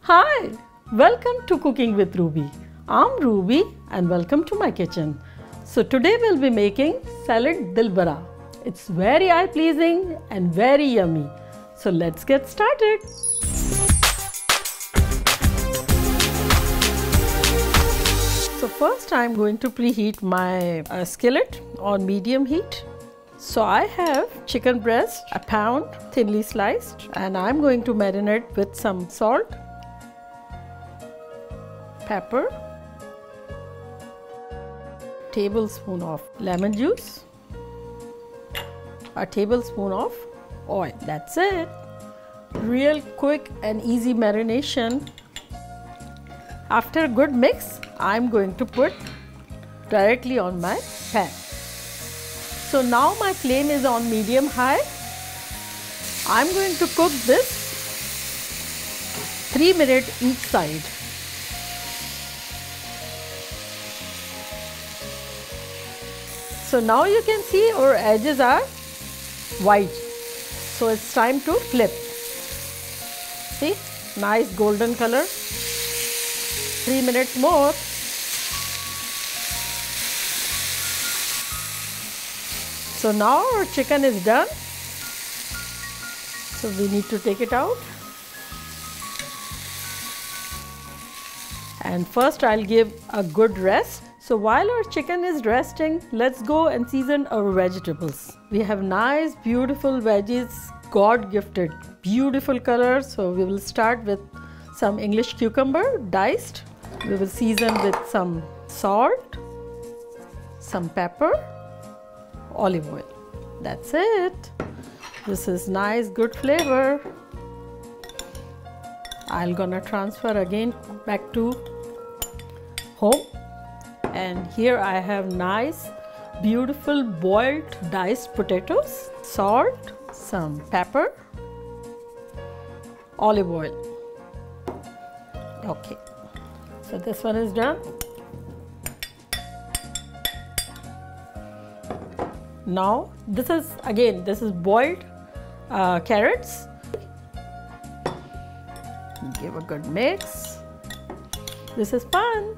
Hi, welcome to Cooking with Ruby. I'm Ruby and welcome to my kitchen. So today we'll be making salad Dilbara. It's very eye-pleasing and very yummy. So let's get started. So first I'm going to preheat my skillet on medium heat. So I have chicken breast, a pound, thinly sliced, and I'm going to marinate with some salt, pepper, tablespoon of lemon juice, a tablespoon of oil. That's it. Real quick and easy marination. After a good mix, I'm going to put directly on my pan. So now my flame is on medium high. I'm going to cook this 3 minutes each side. So now you can see our edges are white. So it's time to flip. See, nice golden color. 3 minutes more. So now our chicken is done. So we need to take it out. And first I'll give a good rest. So while our chicken is resting, let's go and season our vegetables. We have nice, beautiful veggies, God gifted, beautiful color. So we will start with some English cucumber, diced. We will season with some salt, some pepper, olive oil. That's it. This is nice, good flavor. I'm gonna transfer again back to home. And here I have nice, beautiful boiled diced potatoes, salt, some pepper, olive oil. Okay, so this one is done. Now this is boiled carrots. Give a good mix. This is fun.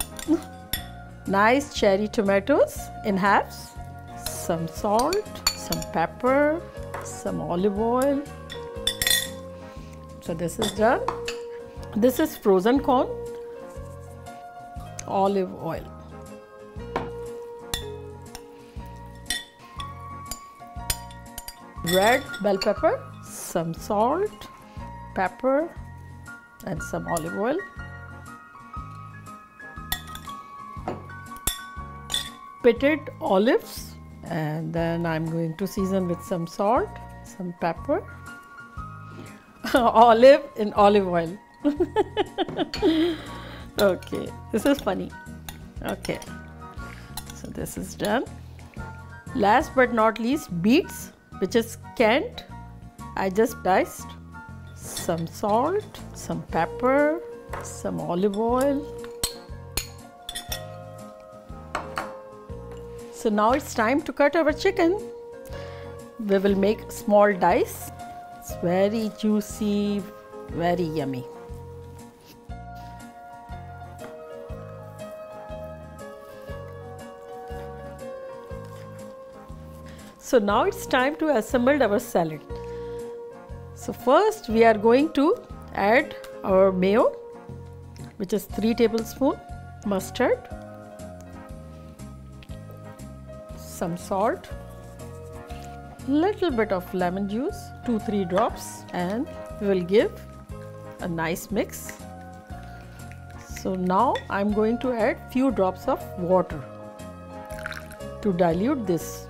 Nice cherry tomatoes in halves, some salt, some pepper, some olive oil. So this is done. This is frozen corn, olive oil. Red bell pepper, some salt, pepper, and some olive oil. Pitted olives, and then I'm going to season with some salt, some pepper, olive in olive oil. Okay, this is funny. Okay, so this is done. Last but not least, beets, which is canned. I just diced. Some salt, some pepper, some olive oil. So now it's time to cut our chicken. We will make small dice. It's very juicy, very yummy. So now it's time to assemble our salad. So first we are going to add our mayo, which is 3 tablespoons, mustard, some salt, little bit of lemon juice, 2-3 drops, and we will give a nice mix. So now I'm going to add few drops of water to dilute this.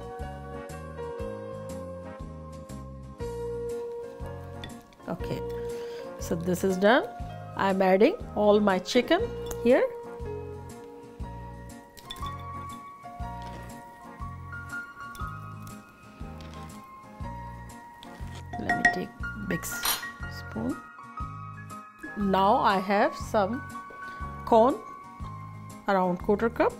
Okay, so this is done. I'm adding all my chicken here. Let me take big spoon. Now I have some corn, around 1/4 cup.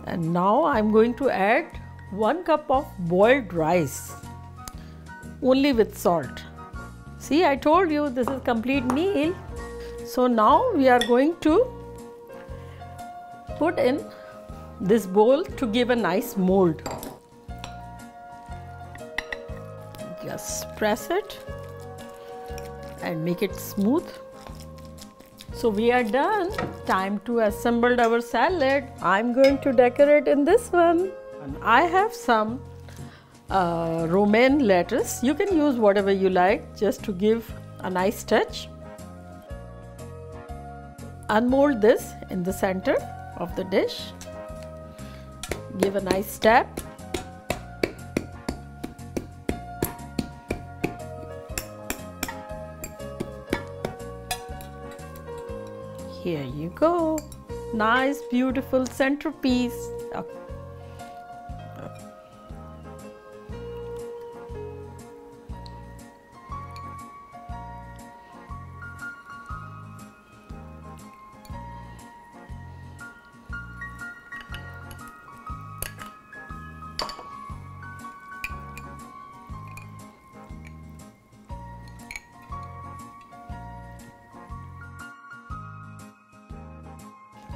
And now I'm going to add 1 cup of boiled rice. only with salt. See, I told you this is complete meal. So now we are going to put in this bowl to give a nice mold. Just press it and make it smooth. So we are done. Time to assemble our salad. I'm going to decorate in this one. I have some romaine lettuce. You can use whatever you like just to give a nice touch. Unmold this in the center of the dish. Give a nice tap. Here you go. Nice, beautiful centerpiece.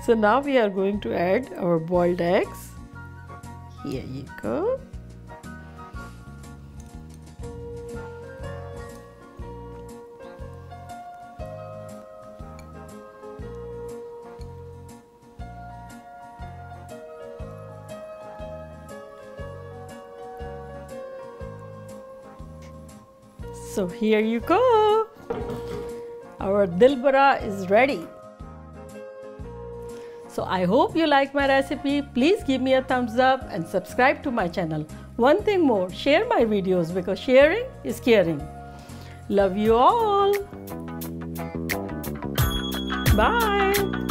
So now we are going to add our boiled eggs. Here you go. So here you go. Our Dilbara is ready. So I hope you like my recipe. Please give me a thumbs up and subscribe to my channel. One thing more, share my videos because sharing is caring. Love you all. Bye.